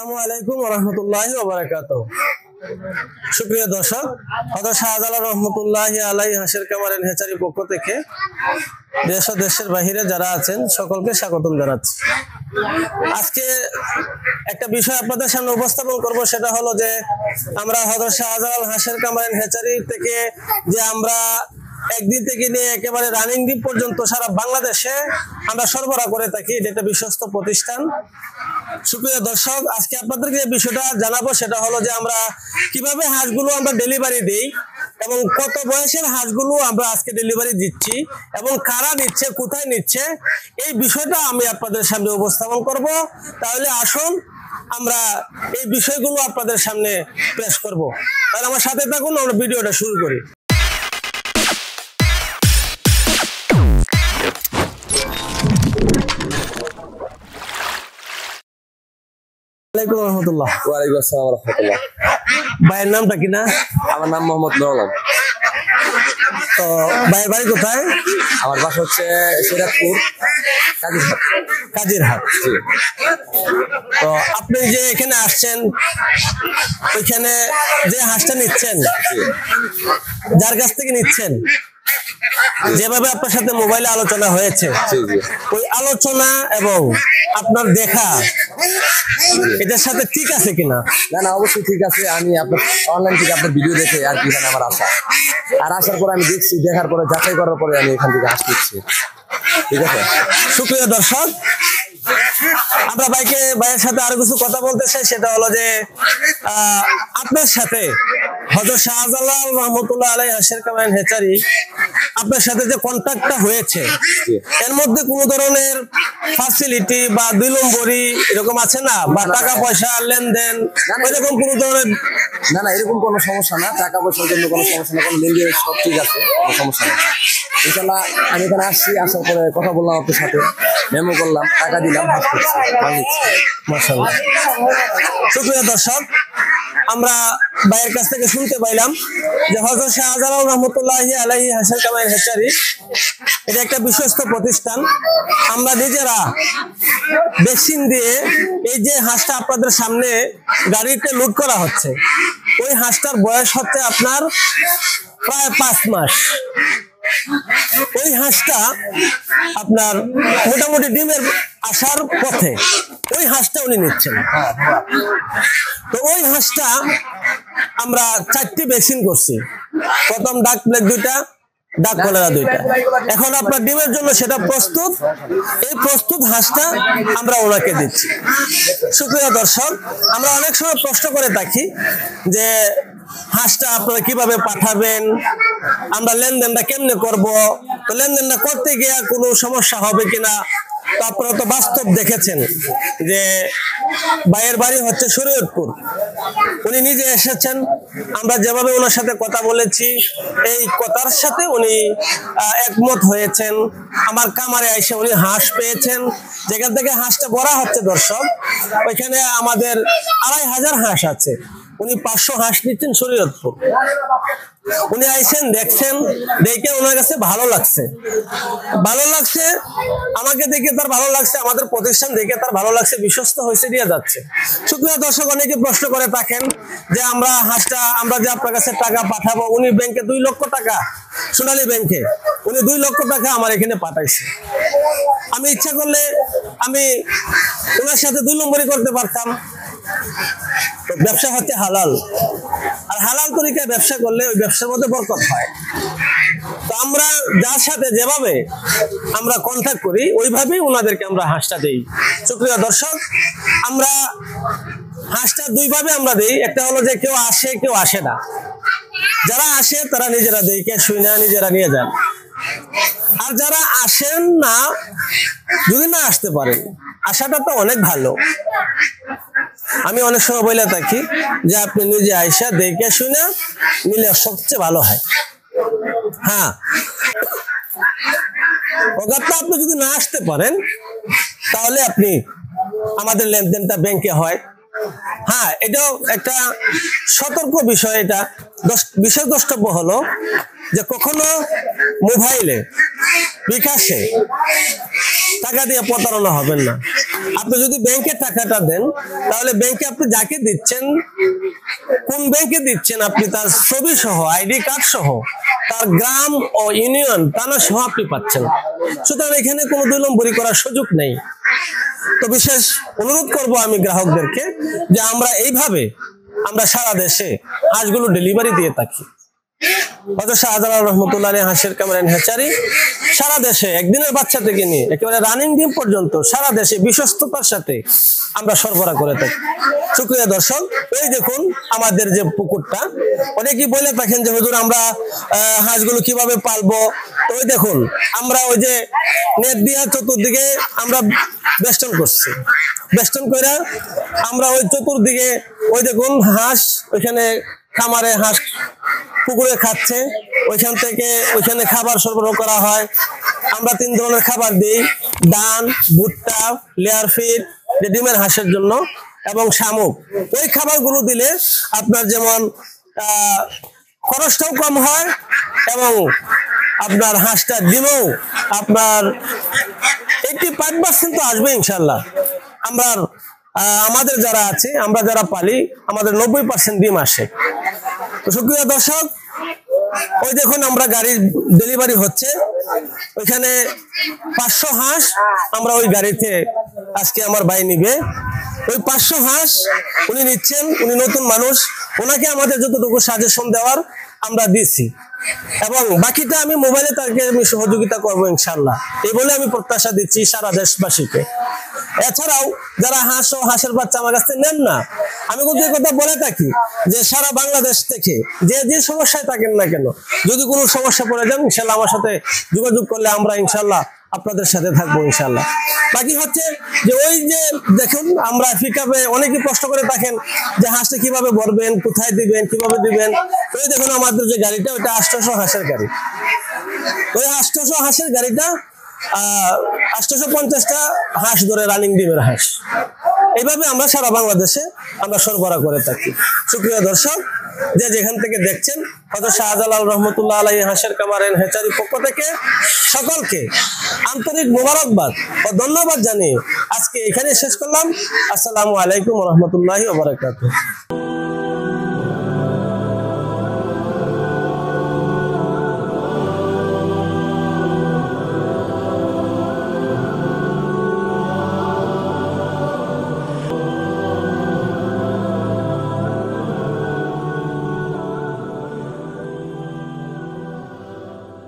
আসসালামু আলাইকুম ওয়া রাহমাতুল্লাহি ওয়া বারাকাতুহু। সুপ্রিয় দর্শক, হযরত শাহজালাল রাহমাতুল্লাহি আলাইহি হাশের কামারের হেচারি পক্ষ থেকে দেশ ও দেশের বাইরে যারা আছেন সকলকে স্বাগতম জানাচ্ছি। আজকে একটা বিষয় আপনাদের সামনে উপস্থাপন করব, সেটা হলো যে আমরা হযরত শাহজালাল হাশের কামারের হেচারি থেকে যে আমরা একদিন থেকে নিয়ে একেবারে রানিং দ্বীপ পর্যন্ত সারা বাংলাদেশে আমরা সরবরাহ করে থাকি। এটা একটা বিশ্বস্ত প্রতিষ্ঠান। সুপ্রিয় দর্শক, আজকে আপনাদেরকে যে বিষয়টা জানাবো সেটা হলো যে আমরা কিভাবে হাঁসগুলো আমরা ডেলিভারি দিই এবং কত বয়সের হাঁসগুলো আমরা আজকে ডেলিভারি দিচ্ছি এবং কারা নিচ্ছে, কোথায় নিচ্ছে, এই বিষয়টা আমি আপনাদের সামনে উপস্থাপন করব। তাহলে আসুন আমরা এই বিষয়গুলো আপনাদের সামনে পেশ করব। তাহলে আমার সাথে থাকুন, আমরা ভিডিওটা শুরু করি। ভাইয়ের নামটা কি? না, আমার নাম মোহাম্মদ নুর আলম। তো ভাইয়ের বাড়ি কোথায়? আমার বাসা হচ্ছে সিরাজপুর কাজিরহাট। তো আপনি যে এখানে আসছেন, ওইখানে যে হাঁসটা নিচ্ছেন, যার কাছ থেকে নিচ্ছেন, যেভাবে আপনার সাথে মোবাইলে আলোচনা হয়েছে, ওই আলোচনা এবং আপনার দেখা এটার সাথে ঠিক আছে কিনা? না না, অবশ্যই ঠিক আছে। আমি আপনার অনলাইন থেকে আপনার ভিডিও দেখে আর কি এখানে আমার আসা, আর আসার পরে আমি দেখছি, দেখার পরে যাচাই করার পরে আমি এখান থেকে হাঁস নিচ্ছি। ঠিক আছে। সুপ্রিয় দর্শক, আমরা ভাইয়ের সাথে আরো কিছু কথা বলতে চাই। সেটা হলো যে আপনার সাথে হযরত শাহজালাল রাহমাতুল্লাহ আলাইহি হাশের কামারের হেচারি আপনার সাথে যে কন্ট্যাক্টটা হয়েছে, এর মধ্যে কোন ধরনের ফ্যাসিলিটি বা দুই নম্বরি এরকম আছে না, বা টাকা পয়সা লেনদেন এরকম কোন ধরনের? না না, এরকম কোনো সমস্যা না। টাকা পয়সার জন্য কোনো সমস্যা না, কোনো লেনদেন সব ঠিক আছে, কোনো সমস্যা না। ইনশাআল্লাহ আমি এখানে আসছি, আসার পরে কথা বললাম আপনার সাথে, মেমো করলাম, টাকা দিলাম, হাঁস করছি, মাশাআল্লাহ। সুপ্রিয় দর্শক, আমরা ভাইয়ের কাছ থেকে শুনতে পাইলাম যে হযরত শাহজালাল রাহমাতুল্লাহি আলাইহি হাশের কামারের হেচারি এটা একটা বিশ্বস্ত প্রতিষ্ঠান। আমরা নিজেরা ভ্যাকসিন দিয়ে এই যে হাঁসটা আপনাদের সামনে গাড়িতে লোড করা হচ্ছে, ওই হাঁসটার বয়স হচ্ছে আপনার প্রায় 5 মাস। ওই হাঁসটা আপনার মোটামুটি ডিমের আসার পথে, ওই হাঁসটা উনি নিচ্ছেন। তো ওই হাঁসটা আমরা 4টি ভ্যাকসিন করছি। প্রথম ডাক প্লেগ 2টা, ডাক কলেরা 2টা। এখন আপনার ডিমের জন্য সেটা প্রস্তুত। এই প্রস্তুত হাঁসটা আমরা ওনাকে দিচ্ছি। সুপ্রিয় দর্শক, আমরা অনেক সময় প্রশ্ন করে থাকি যে হাঁসটা আপনারা কিভাবে পাঠাবেন, আমরা লেনদেনটা কেমনে করব, তো লেনদেনটা করতে গিয়ে কোনো সমস্যা হবে কিনা? তো আপনারা তো বাস্তব দেখেছেন যে ভাইয়ের বাড়ি হচ্ছে শরীয়তপুর, উনি নিজে এসেছেন। আমরা যেভাবে ওনার সাথে কথা বলেছি, এই কথার সাথে উনি একমত হয়েছেন। আমার কামারে এসে উনি হাঁস পেয়েছেন, যেখান থেকে হাঁসটা বড়া হচ্ছে। দর্শক, ওইখানে আমাদের 2500 হাঁস আছে। উনি 500 হাঁস নিচ্ছেন শরীয়তপুর। উনি আইছেন, দেখছেন, দেখে ওনার কাছে ভালো লাগছে, আমাকে দেখে তার ভালো লাগছে, আমাদের প্রতিষ্ঠান দেখে তার ভালো লাগছে, বিশ্বস্ত হয়েছে, দিয়ে যাচ্ছে। সুপ্রিয় দর্শক, অনেকে প্রশ্ন করে থাকেন যে আমরা হাঁসটা আমরা যে আপনার কাছে টাকা পাঠাবো, উনি ব্যাংকে 2 লক্ষ টাকা, সোনালী ব্যাংকে উনি 2 লক্ষ টাকা আমার এখানে পাঠাইছে। আমি ইচ্ছা করলে আমি ওনার সাথে 2 নম্বরই করতে পারতাম। ব্যবসা হচ্ছে হালাল, আর হালাল তরিকায় ব্যবসা করলে ওই ব্যবসার মধ্যে বরকত হয়। তো আমরা যার সাথে যেভাবে আমরা কন্ট্যাক্ট করি, ওইভাবেই ওনাদেরকে আমরা হাঁসটা দেই। সুপ্রিয় দর্শক, আমরা হাঁসটা 2 ভাবে আমরা দেই। একটা হলো যে কেউ আসে, কেউ আসে না। যারা আসে তারা নিজেরা দেয়, কে শুই না, নিজেরা নিয়ে যান। আর যারা আসেন না, যদি না আসতে পারেন, আসাটা তো অনেক ভালো। আমি অনেক সময় বলে থাকি যে আপনি নিজে আইসা দেখে শুনে নিলে সবচেয়ে ভালো হয়। হ্যাঁ, অগাত্তা আপনি যদি না আসতে পারেন, তাহলে আপনি আমাদের লেনদেনটা ব্যাংকে হয়। হ্যাঁ, এটাও একটা সতর্ক বিষয়। এটা বিশেষ দ্রষ্টব্য হলো যে কখনো মোবাইলে, বিকাশে টাকা দিয়ে প্রতারণা হবেন না। আপনি যদি ব্যাংকে টাকাটা দেন, তাহলে ব্যাংকে আপনি যাকে দিচ্ছেন, কোন ব্যাংকে দিচ্ছেন, আপনি তার ছবি সহ, আইডি কার্ড সহ, তার গ্রাম ও ইউনিয়ন থানা সহ আপনি পাচ্ছেন। সুতরাং এখানে কোনো দুই নম্বরি করার সুযোগ নেই। তো বিশেষ অনুরোধ করব আমি গ্রাহকদেরকে যে আমরা এইভাবে আমরা সারা দেশে হাঁসগুলো ডেলিভারি দিয়ে থাকি। হযরত শাহজালাল রহমতুল্লাহ আলাইহি হাঁসের কামার এন্ড হ্যাচারি সারা দেশে একদিনের বাচ্চা থেকে নিয়ে একেবারে রানিং ডিম পর্যন্ত সারা দেশে বিশ্বস্ততার সাথে আমরা সরবরাহ করে থাকি। শুকরিয়া দর্শক, এই দেখুন আমাদের যে পুকুরটা, অনেকেই বলে থাকেন যে হুজুর আমরা হাঁসগুলো কিভাবে পালবো। তো ওই দেখুন আমরা ওই যে নেট দিয়া চতুর্দিকে আমরা বেষ্টন করছি, বেষ্টন করে আমরা ওই চতুর্দিকে ওই দেখুন হাঁস ওইখানে খামারে হাঁস পুকুরে খাচ্ছে, ওইখান থেকে ওইখানে খাবার সরবরাহ করা হয়। আমরা 3 ধরনের খাবার দিই, ধান, ভুট্টা, লেয়ার ফিড যে ডিমের হাঁসের জন্য, এবং শামুক। ওই খাবারগুলো দিলে আপনার যেমন খরচটাও কম হয় এবং আপনার হাঁসটা ডিমও আপনার 85% তো আসবে ইনশাল্লাহ। আমরা আমাদের যারা আছে, আমরা যারা পালি, আমাদের 90% ডিম আসে। তো সুপ্রিয় দর্শক, ওই দেখুন আমরা গাড়ির ডেলিভারি হচ্ছে, ওইখানে 500 হাঁস আমরা ওই গাড়িতে আজকে আমার ভাই নিবে। ওই 500 হাঁস উনি নিচ্ছেন, উনি নতুন মানুষ, ওনাকে আমাদের যতটুকু সাজেশন দেওয়ার আমরা দিচ্ছি, এবং বাকিটা আমি মোবাইলে তাকে আমি সহযোগিতা করবো ইনশাল্লাহ, এই বলে আমি প্রত্যাশা দিচ্ছি সারা দেশবাসীকে। এছাড়াও যারা হাঁস ও হাঁসের বাচ্চা আমার কাছে নেন না, আমি কিন্তু এই কথা বলে থাকি যে সারা বাংলাদেশ থেকে যে সমস্যায় থাকেন না কেন, যদি কোনো সমস্যা পড়ে যান ইনশাল্লাহ আমার সাথে যোগাযোগ করলে আমরা ইনশাল্লাহ আপনাদের সাথে থাকবো ইনশাল্লাহ। বাকি হচ্ছে যে ওই যে দেখুন আমরা পিকআপে অনেকে প্রশ্ন করে থাকেন যে হাঁসটা কিভাবে ভরবেন, কোথায় দিবেন, কিভাবে দিবেন। ওই দেখুন আমাদের যে গাড়িটা, ওইটা 800 হাঁসের গাড়ি। ওই 800 হাঁসের গাড়িটা 850টা হাঁস ধরে রানিং ডিমের হাঁস। এইভাবে আমরা সারা বাংলাদেশে আমরা সরবরাহ করে থাকি। শুকরিয়া দর্শক, যে যেখান থেকে দেখছেন, হযরত শাহজালাল রহমতুল্লাহ আলাইহি হাঁসের কামার এন্ড হ্যাচারির পক্ষ থেকে সকলকে আন্তরিক মোবারকবাদ ও ধন্যবাদ জানিয়ে আজকে এখানে শেষ করলাম। আসসালামু আলাইকুম ওয়া রাহমাতুল্লাহি ওয়া বারাকাতুহু।